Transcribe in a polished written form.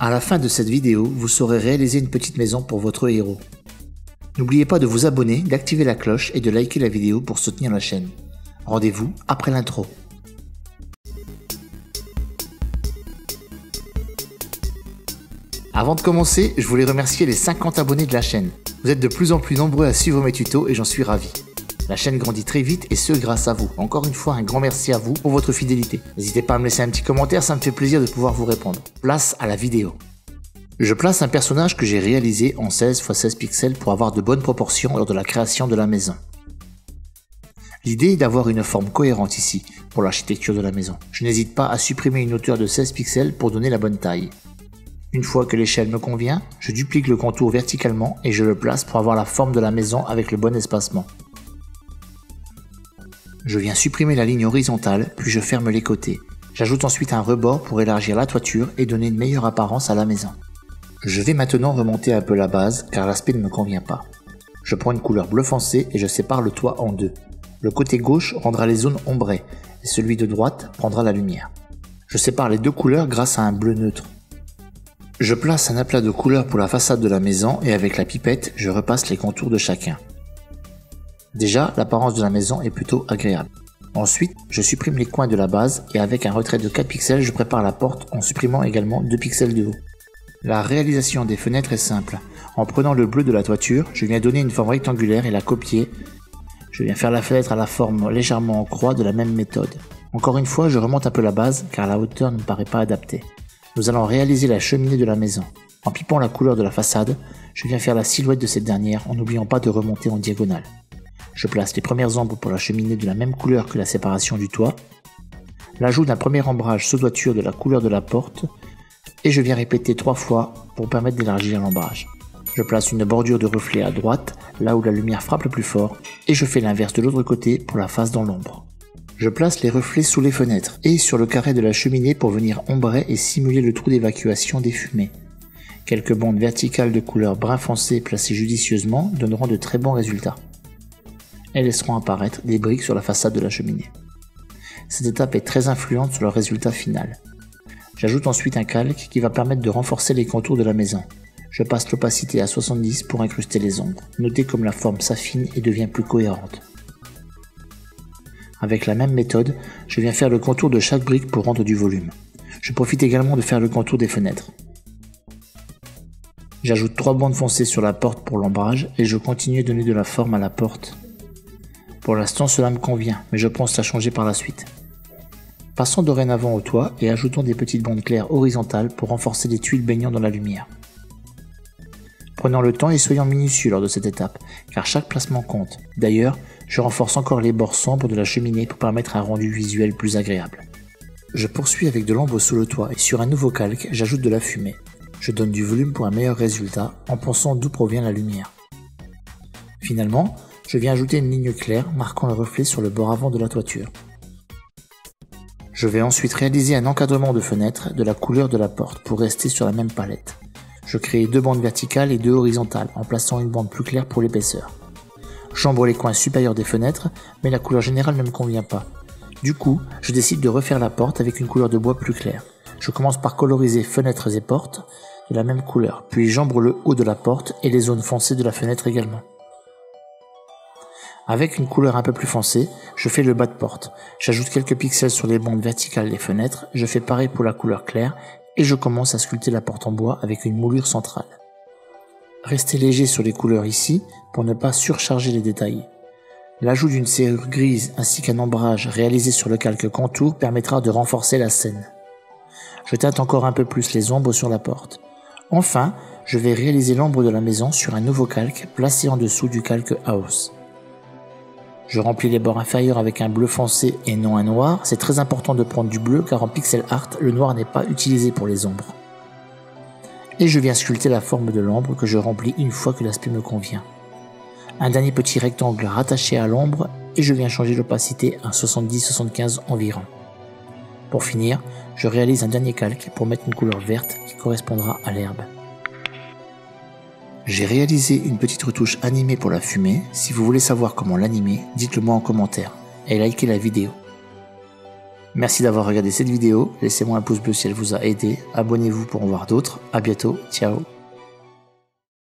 À la fin de cette vidéo, vous saurez réaliser une petite maison pour votre héros. N'oubliez pas de vous abonner, d'activer la cloche et de liker la vidéo pour soutenir la chaîne. Rendez-vous après l'intro. Avant de commencer, je voulais remercier les 50 abonnés de la chaîne. Vous êtes de plus en plus nombreux à suivre mes tutos et j'en suis ravi. La chaîne grandit très vite et ce grâce à vous. Encore une fois, un grand merci à vous pour votre fidélité. N'hésitez pas à me laisser un petit commentaire, ça me fait plaisir de pouvoir vous répondre. Place à la vidéo. Je place un personnage que j'ai réalisé en 16 x 16 pixels pour avoir de bonnes proportions lors de la création de la maison. L'idée est d'avoir une forme cohérente ici, pour l'architecture de la maison. Je n'hésite pas à supprimer une hauteur de 16 pixels pour donner la bonne taille. Une fois que l'échelle me convient, je duplique le contour verticalement et je le place pour avoir la forme de la maison avec le bon espacement. Je viens supprimer la ligne horizontale, puis je ferme les côtés. J'ajoute ensuite un rebord pour élargir la toiture et donner une meilleure apparence à la maison. Je vais maintenant remonter un peu la base car l'aspect ne me convient pas. Je prends une couleur bleu foncé et je sépare le toit en deux. Le côté gauche rendra les zones ombrées et celui de droite prendra la lumière. Je sépare les deux couleurs grâce à un bleu neutre. Je place un aplat de couleurs pour la façade de la maison et avec la pipette, je repasse les contours de chacun. Déjà, l'apparence de la maison est plutôt agréable. Ensuite, je supprime les coins de la base et avec un retrait de 4 pixels, je prépare la porte en supprimant également 2 pixels de haut. La réalisation des fenêtres est simple. En prenant le bleu de la toiture, je viens donner une forme rectangulaire et la copier. Je viens faire la fenêtre à la forme légèrement en croix de la même méthode. Encore une fois, je remonte un peu la base car la hauteur ne me paraît pas adaptée. Nous allons réaliser la cheminée de la maison. En pipant la couleur de la façade, je viens faire la silhouette de cette dernière en n'oubliant pas de remonter en diagonale. Je place les premières ombres pour la cheminée de la même couleur que la séparation du toit, l'ajout d'un premier ombrage sous toiture de la couleur de la porte, et je viens répéter 3 fois pour permettre d'élargir l'ombrage. Je place une bordure de reflet à droite, là où la lumière frappe le plus fort, et je fais l'inverse de l'autre côté pour la face dans l'ombre. Je place les reflets sous les fenêtres et sur le carré de la cheminée pour venir ombrer et simuler le trou d'évacuation des fumées. Quelques bandes verticales de couleur brun foncé placées judicieusement donneront de très bons résultats. Elles laisseront apparaître des briques sur la façade de la cheminée. Cette étape est très influente sur le résultat final. J'ajoute ensuite un calque qui va permettre de renforcer les contours de la maison. Je passe l'opacité à 70 pour incruster les ombres. Notez comme la forme s'affine et devient plus cohérente. Avec la même méthode, je viens faire le contour de chaque brique pour rendre du volume. Je profite également de faire le contour des fenêtres. J'ajoute 3 bandes foncées sur la porte pour l'ombrage et je continue à donner de la forme à la porte. Pour l'instant, cela me convient, mais je pense à changer par la suite. Passons dorénavant au toit et ajoutons des petites bandes claires horizontales pour renforcer les tuiles baignant dans la lumière. Prenons le temps et soyons minutieux lors de cette étape, car chaque placement compte. D'ailleurs, je renforce encore les bords sombres de la cheminée pour permettre un rendu visuel plus agréable. Je poursuis avec de l'ombre sous le toit et sur un nouveau calque, j'ajoute de la fumée. Je donne du volume pour un meilleur résultat en pensant d'où provient la lumière. Finalement, je viens ajouter une ligne claire marquant le reflet sur le bord avant de la toiture. Je vais ensuite réaliser un encadrement de fenêtre de la couleur de la porte pour rester sur la même palette. Je crée 2 bandes verticales et 2 horizontales en plaçant une bande plus claire pour l'épaisseur. J'ombre les coins supérieurs des fenêtres, mais la couleur générale ne me convient pas. Du coup, je décide de refaire la porte avec une couleur de bois plus claire. Je commence par coloriser fenêtres et portes de la même couleur, puis j'ombre le haut de la porte et les zones foncées de la fenêtre également. Avec une couleur un peu plus foncée, je fais le bas de porte. J'ajoute quelques pixels sur les bandes verticales des fenêtres, je fais pareil pour la couleur claire et je commence à sculpter la porte en bois avec une moulure centrale. Restez léger sur les couleurs ici pour ne pas surcharger les détails. L'ajout d'une serrure grise ainsi qu'un ombrage réalisé sur le calque contour permettra de renforcer la scène. Je teinte encore un peu plus les ombres sur la porte. Enfin, je vais réaliser l'ombre de la maison sur un nouveau calque placé en dessous du calque House. Je remplis les bords inférieurs avec un bleu foncé et non un noir. C'est très important de prendre du bleu car en pixel art, le noir n'est pas utilisé pour les ombres. Et je viens sculpter la forme de l'ombre que je remplis une fois que l'aspect me convient. Un dernier petit rectangle rattaché à l'ombre et je viens changer l'opacité à 70-75 environ. Pour finir, je réalise un dernier calque pour mettre une couleur verte qui correspondra à l'herbe. J'ai réalisé une petite retouche animée pour la fumée. Si vous voulez savoir comment l'animer, dites-le moi en commentaire et likez la vidéo. Merci d'avoir regardé cette vidéo, laissez-moi un pouce bleu si elle vous a aidé, abonnez-vous pour en voir d'autres, à bientôt, ciao.